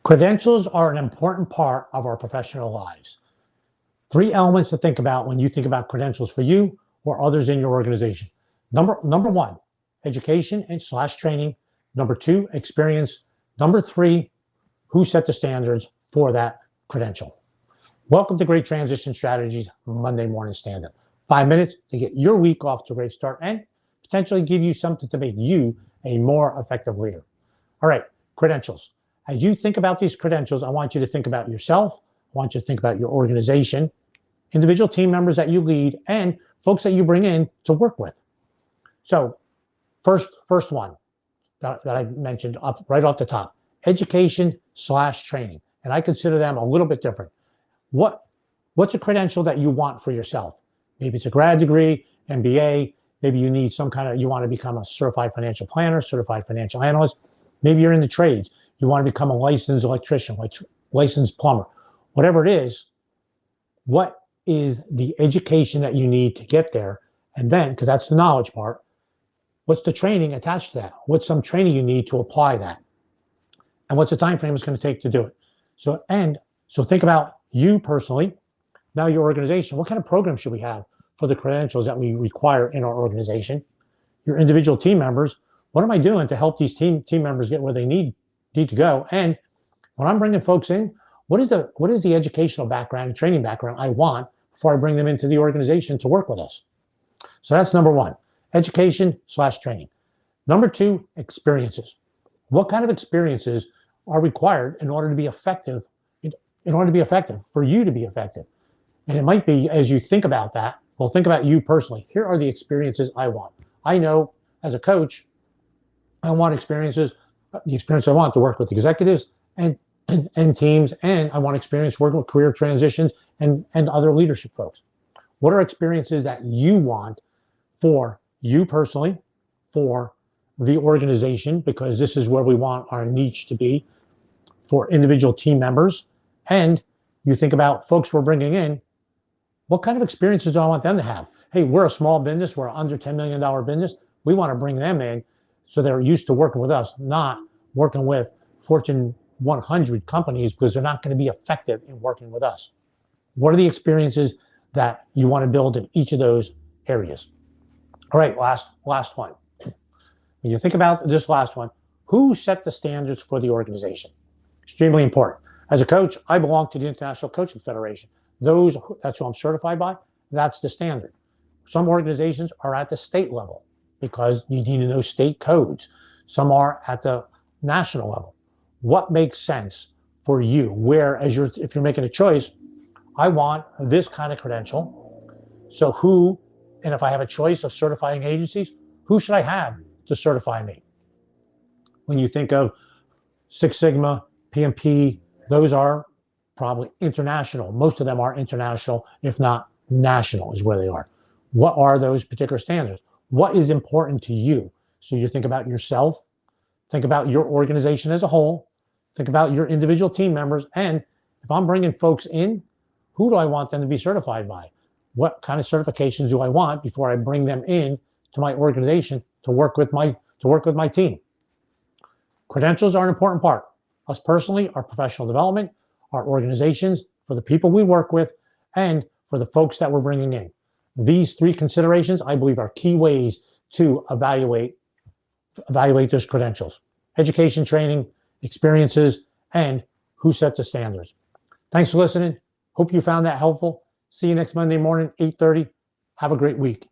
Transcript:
Credentials are an important part of our professional lives. Three elements to think about when you think about credentials for you or others in your organization. Number one, education and slash training. Number two, experience. Number three, who set the standards for that credential. Welcome to Great Transition Strategies Monday Morning Stand-Up. 5 minutes to get your week off to a great start and potentially give you something to make you a more effective leader. All right, credentials. As you think about these credentials, I want you to think about yourself. I want you to think about your organization, individual team members that you lead, and folks that you bring in to work with. So first one that I mentioned up right off the top, education slash training. And I consider them a little bit different. What's a credential that you want for yourself? Maybe it's a grad degree, MBA. Maybe you need you want to become a certified financial planner, certified financial analyst. Maybe you're in the trades. You want to become a licensed electrician, like licensed plumber. Whatever it is, what is the education that you need to get there? And then, because that's the knowledge part, what's the training attached to that? What's some training you need to apply that? And what's the time frame it's going to take to do it? So think about you personally, now your organization. What kind of program should we have for the credentials that we require in our organization? Your individual team members, what am I doing to help these team members get where they need to go? And when I'm bringing folks in, what is the educational background and training background I want before I bring them into the organization to work with us? So that's number one, education slash training. Number two, experiences. What kind of experiences are required in order to be effective, for you to be effective? And it might be, as you think about that, well, think about you personally. Here are the experiences I want. I know as a coach, I want the experience I want to work with executives and teams, and I want experience working with career transitions and other leadership folks. What are experiences that you want for you personally, for the organization, because this is where we want our niche to be, for individual team members, and you think about folks we're bringing in, what kind of experiences do I want them to have? Hey, we're a small business, we're under $10 million business. We want to bring them in so they're used to working with us, not working with Fortune 100 companies, because they're not going to be effective in working with us. What are the experiences that you want to build in each of those areas? All right, last one. When you think about this last one, who set the standards for the organization? Extremely important. As a coach, I belong to the International Coaching Federation. That's who I'm certified by. That's the standard. Some organizations are at the state level because you need to know state codes. Some are at the national level. What makes sense for you? If you're making a choice, I want this kind of credential. So and if I have a choice of certifying agencies, who should I have to certify me? When you think of Six Sigma, PMP, those are probably international. Most of them are international, if not national is where they are. What are those particular standards? What is important to you? So you think about yourself, think about your organization as a whole, think about your individual team members, and if I'm bringing folks in, who do I want them to be certified by? What kind of certifications do I want before I bring them in to my organization to work with my team? Credentials are an important part. Us personally, our professional development, our organizations, for the people we work with, and for the folks that we're bringing in. These three considerations, I believe, are key ways to evaluate those credentials: education, training, experiences, and who set the standards. Thanks for listening. Hope you found that helpful. See you next Monday morning, 8:30. Have a great week.